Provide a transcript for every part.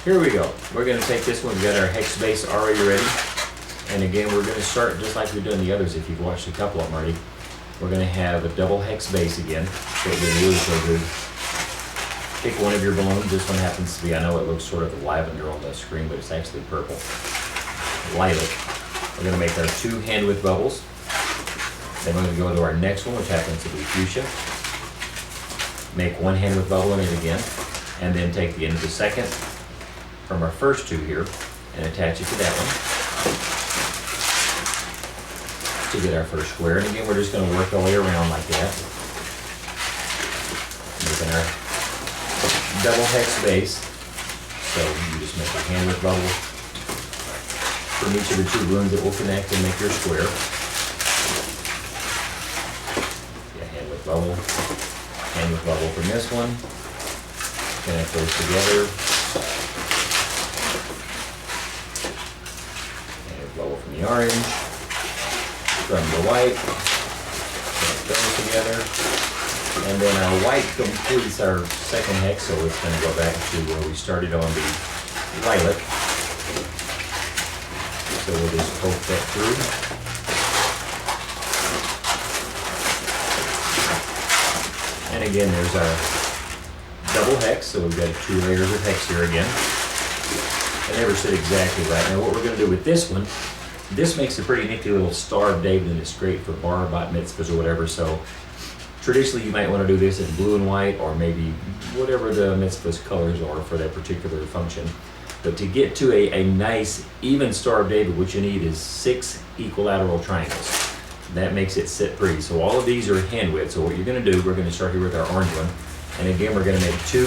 Here we go. We're gonna take this one, we've got our hex base already ready. And again, we're gonna start just like we've done the others, if you've watched a couple of them already. We're gonna have a double hex base again. So what we're gonna do is we're gonna pick one of your balloons. This one happens to be, I know it looks sort of lavender on the screen, but it's actually purple. Lilac. We're gonna make our 2 hand width bubbles. Then we're gonna go to our next one, which happens to be fuchsia. Make 1 hand width bubble in it again. And then take the end of the second from our first 2 here and attach it to that one to get our first square. And again, we're just going to work our way around like that, making our double hex base. So you just make a hand width bubble from each of the 2 balloons that will connect and make your square. Yeah, hand width bubble from this one. Connect those together. Bubble from the orange, from the white, connect those together, and then our white completes our second hex, so it's going to go back to where we started on the lilac. So we'll just poke that through. And again, there's our double hex, so we've got 2 layers of hex here again. I never said exactly right. Now what we're going to do with this one, this makes a pretty nifty little Star of David, and it's great for bar, bat mitzvahs, or whatever. So traditionally you might want to do this in blue and white, or maybe whatever the mitzvah's colors are for that particular function. But to get to a nice even Star of David, what you need is 6 equilateral triangles. That makes it sit pretty. So all of these are hand width. So what you're going to do, we're going to start here with our orange one. And again, we're going to make 2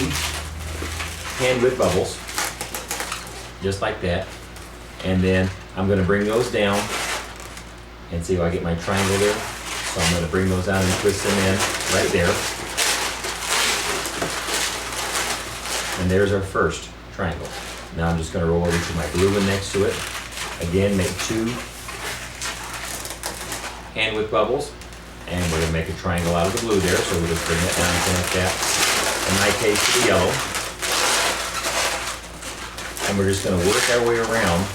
hand width bubbles. Just like that. And then I'm going to bring those down and see if I get my triangle there. So I'm going to bring those out and twist them in right there. And there's our first triangle. Now I'm just going to roll over to my blue one next to it. Again, make 2 hand width bubbles. And we're going to make a triangle out of the blue there. So we'll just bring that down and connect that, in my case, to the yellow. And we're just going to work our way around,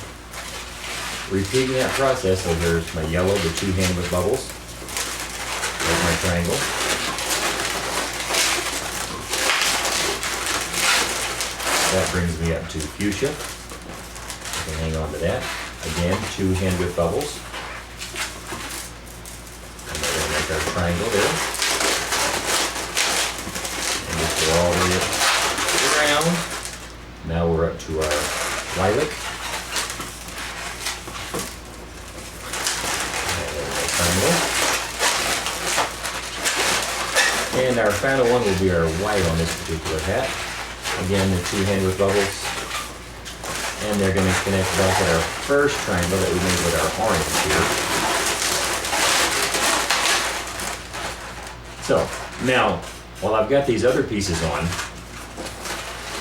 repeating that process. So there's my yellow, the 2 hand width bubbles. There's my triangle. That brings me up to fuchsia. I can hang on to that. Again, 2 hand width bubbles. And then we'll make our triangle there. And just go all the way around. Now we're up to our lilac. And our final one will be our white on this particular hat. Again, the 2 hand width bubbles. And they're going to connect back at our first triangle that we made with our orange here. So, now, while I've got these other pieces on,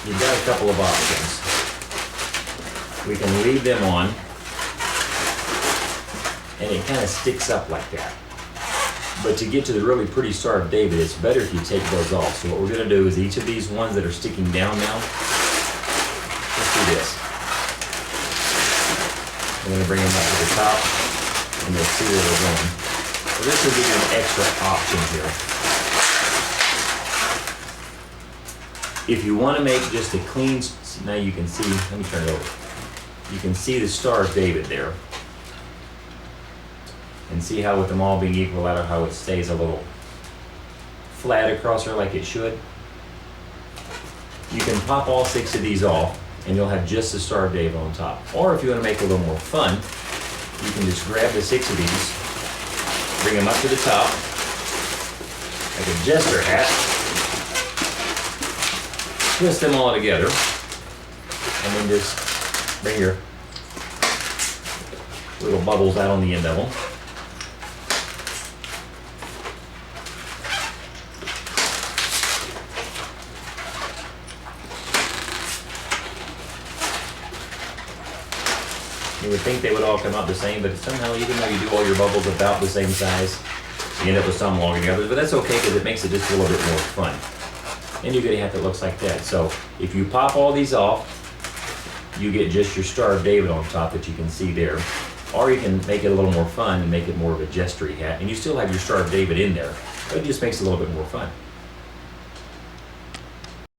you've got a couple of options. We can leave them on, and it kind of sticks up like that. But to get to the really pretty Star of David, it's better if you take those off. So what we're going to do is each of these ones that are sticking down now, let's do this. I'm going to bring them up to the top, and you'll see where we're going. So this will give you an extra option here. If you want to make just a clean, now you can see, let me turn it over. You can see the Star of David there. And see how with them all being equal out, how it stays a little flat across there like it should. You can pop all 6 of these off and you'll have just the Star of David on top. Or if you want to make it a little more fun, you can just grab the 6 of these, bring them up to the top, like a jester hat, twist them all together, and then just bring your little bubbles out on the end of them. You would think they would all come out the same, but somehow, even though you do all your bubbles about the same size, you end up with some longer than others, but that's okay because it makes it just a little bit more fun. And you get a hat that looks like that. So if you pop all these off, you get just your Star of David on top that you can see there. Or you can make it a little more fun and make it more of a gestury hat, and you still have your Star of David in there, but it just makes it a little bit more fun.